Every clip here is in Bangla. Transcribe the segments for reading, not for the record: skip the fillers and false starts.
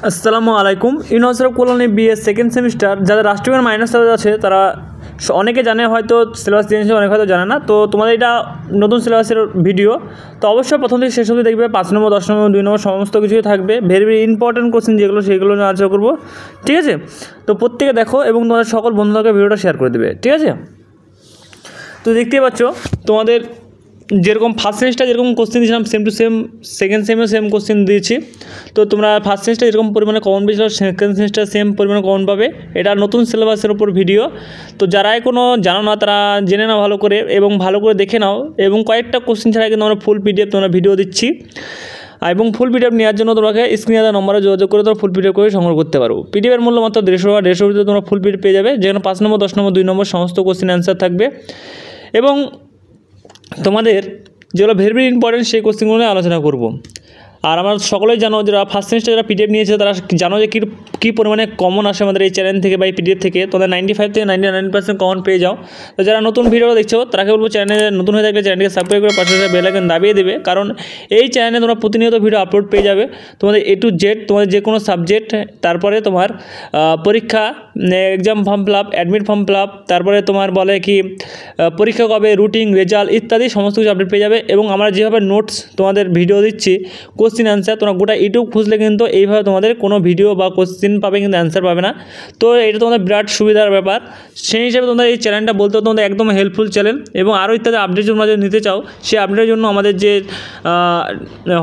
আসসালামু আলাইকুম। University of Kalyani BA second semester যাদের রাষ্ট্রবিজ্ঞান মাইনাস আছে তারা অনেকে জানে, হয়তো সিলেবাস চেঞ্জ অনেকে হয়তো জানে না। তো তোমাদের এটা নতুন সিলেবাসের ভিডিও, তো অবশ্যই প্রথম থেকে শেষ অবধি দেখবে। 5 নম্বর 10 নম্বর 2 নম্বর সমস্ত কিছুই থাকবে। ভেরি ভেরি ইম্পর্টেন্ট কোশ্চেন যেগুলো সেগুলো নিয়ে আলোচনা করবো, ঠিক আছে? তো প্রত্যেকে দেখো এবং তোমাদের সকল বন্ধুদেরকে ভিডিওটা শেয়ার করে দেবে, ঠিক আছে? তো দেখতেই পাচ্ছ তোমাদের যেরকম ফার্স্ট সেমিস্টার যেরকম কোশ্চেন দিয়েছিলাম সেম টু সেম সেকেন্ড সেমেও সেম কোশ্চেন দিয়েছি। তো তোমরা ফার্স্ট সেমিস্টার যেরকম পরিমাণে কমন পেয়েছিল সেকেন্ড সেমিস্টার সেম পরিমাণে কমন পাবে। এটা নতুন সিলেবাসের উপর ভিডিও। তো যারা এখনও জানো না তারা জেনে নাও ভালো করে এবং ভালো করে দেখে নাও। এবং কয়েকটা কোশ্চেন ছাড়া কিন্তু আমরা ফুল পিডিএফ তোমরা ভিডিও দিচ্ছি। এবং ফুল পিডিএফ নেওয়ার জন্য তোমাকে স্ক্রিনে দেওয়া নম্বরে যোগাযোগ করে তোমরা ফুল পিডিএফ করে সংগ্রহ করতে পারো। পিডিএফের মূল্য মাত্র 150 ভিতরে তোমরা ফুল পিডিএফ পেয়ে যাবে, যেখানে 5 নম্বর 10 নম্বর 2 নম্বর সমস্ত কোশ্চেন অ্যান্সার থাকবে। এবং তোমাদের যেগুলো ভেরি ভেরি ইম্পর্টেন্ট সেই কোশ্চেনগুলো নিয়ে আলোচনা করব। আর আমরা সকলেই জানো যারা ফার্স্ট সেমিস্টার যারা পিডিএফ নিয়েছে তারা জানো যে কী পরিমাণে কমন আসে আমাদের এই চ্যানেল থেকে বা এই পিডিএফ থেকে। তোমরা 95 থেকে 99% কমন পেয়ে যাও। তো যারা নতুন ভিডিওটা দেখছো তারাকে বলবো চ্যানেলে নতুন হয়ে থাকলে চ্যানেলকে সাবস্ক্রাইব করে পাশে বেল আইকন দাবিয়ে দেবে, কারণ এই চ্যানেলে তোমরা প্রতিনিয়ত ভিডিও আপলোড পেয়ে যাবে। তোমাদের A to Z তোমাদের যে কোনো সাবজেক্ট, তারপরে তোমার পরীক্ষা, exam form fill up, admit form fill up, তারপরে তোমার বলে কি পরীক্ষা কবে, রুটিন, রেজাল্ট ইত্যাদি সমস্ত কিছু আপডেট পেয়ে যাবে। এবং আমরা যেভাবে নোটস তোমাদের ভিডিও দিচ্ছি কোশ্চেন অ্যান্সার, তোমরা গোটা ইউটিউব খুঁজলে কিন্তু এইভাবে তোমাদের কোনো ভিডিও বা কোশ্চেন পাবে কিন্তু অ্যান্সার পাবে না। তো এটা তোমাদের বিরাট সুবিধার ব্যাপার। সেই হিসাবে তোমাদের এই চ্যানেলটা বলতে তোমাদের একদম হেল্পফুল চ্যানেল। এবং আরও ইত্যাদি আপডেট তোমরা যদি নিতে চাও সেই আপডেটের জন্য আমাদের যে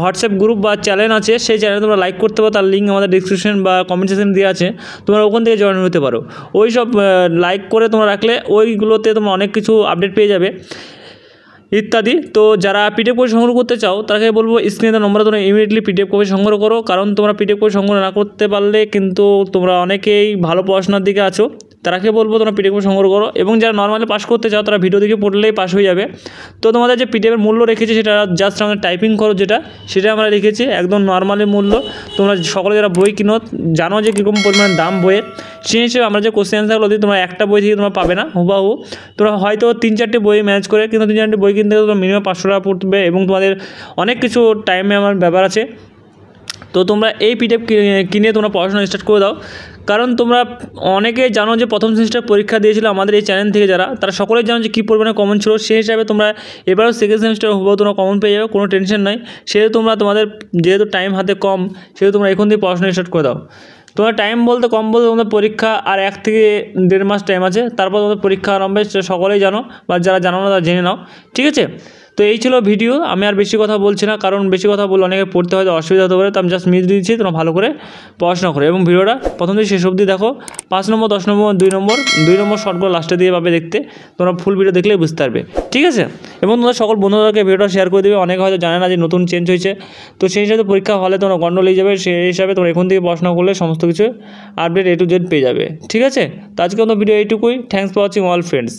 হোয়াটসঅ্যাপ গ্রুপ বা চ্যানেল আছে সেই চ্যানেলে তোমরা লাইক করতে পারো, তার লিঙ্ক আমাদের ডিসক্রিপশন বা কমেন্ট সেকশন দেওয়া আছে, তোমরা ওখান থেকে জয়েন হতে পারো। ওই সব লাইক করে তোমরা রাখলে ওইগুলোতে তোমরা অনেক কিছু আপডেট পেয়ে যাবে ইত্যাদি। তো যারা পিডিএফ কপি সংগ্রহ করতে চাও তাকে বলবো স্ক্রিনে দেওয়া নম্বরে তোমরা ইমিডিয়েটলি পিডিএফ কপি সংগ্রহ করো, কারণ তোমরা পিডিএফ কপি সংগ্রহ না করতে পারলে কিন্তু তোমরা অনেকেই ভালো পড়াশোনার দিকে আছো, তারাকে বলবো তোমরা পিডিএফ কপি সংগ্রহ করো। এবং যারা নর্মালি পাস করতে চাও তারা ভিডিও দেখে পড়লেই পাস হয়ে যাবে। তো তোমাদের যে পিডিএফের মূল্য রেখেছি সেটা জাস্ট আমাদের টাইপিং করো, সেটা আমরা রেখেছি একদম নর্মালি মূল্য। তোমরা সকলে যারা বই কিনো জানো যে কীরকম পরিমাণ দাম বইয়ের, সেই হিসেবে আমরা যে কোশ্চেন অ্যান্সারগুলো দিই তোমরা একটা বই থেকে তোমরা পাবে না হুবাহু। তোমরা হয়তো 3-4টে বই ম্যানেজ করে, কিন্তু 3-4টে বই কিনতে গেলে তোমরা মিনিমাম 500 টাকা পড়বে এবং তোমাদের অনেক কিছু টাইমে আমার ব্যাপার আছে। তো তোমরা এই পিডিএফ কিনে তোমরা পড়াশোনা স্টার্ট করে দাও, কারণ তোমরা অনেকেই জানো যে প্রথম সেমিস্টার পরীক্ষা দিয়েছিল আমাদের এই চ্যানেল থেকে যারা, তারা সকলেই জানো যে কী পরিমাণে কমন ছিল। সেই হিসাবে তোমরা এবারও সেকেন্ড সেমিস্টার হুবহু তোমরা কমন পেয়ে যাবে, কোনো টেনশন নাই। সেহেতু তোমরা তোমাদের যেহেতু টাইম হাতে কম সেহেতু তোমরা এখন থেকে পড়াশোনা স্টার্ট করে দাও। তোমার টাইম বলতে কম বলতে তোমাদের পরীক্ষা আর 1 থেকে 1.5 মাস টাইম আছে, তারপর তোমাদের পরীক্ষা আরম্ভ হবে, সেটা সকলেই জানো, বা যারা জানো না তারা জেনে নাও, ঠিক আছে? তো এই ছিল ভিডিও। আমি আর বেশি কথা বলছি না, কারণ বেশি কথা বললে অনেকে পড়তে হয়তো অসুবিধা হতে পারে। তো আমি জাস্ট মিস দিচ্ছি, তোমরা ভালো করে পড়াশোনা করো এবং ভিডিওটা প্রথম থেকে শেষ অবধি দেখো। 5 নম্বর 10 নম্বর 2 নম্বর শর্টগুলো লাস্টে দিয়ে পাবে দেখতে, তোমরা ফুল ভিডিও দেখলেই বুঝতে পারবে, ঠিক আছে? এবং তোমরা সকল বন্ধুদেরকে ভিডিওটা শেয়ার করে দেবে। অনেকে হয়তো জানে না যে নতুন চেঞ্জ হয়েছে, তো সেই হিসাবে পরীক্ষা হলে তোমরা গন্ডগোল হয়ে যাবে। সেই হিসাবে তোমরা এখন থেকে পড়াশোনা করলে সমস্ত কিছু আপডেট A to Z পেয়ে যাবে, ঠিক আছে? তো আজকে আমাদের ভিডিও এইটুকুই। Thanks for watching all friends.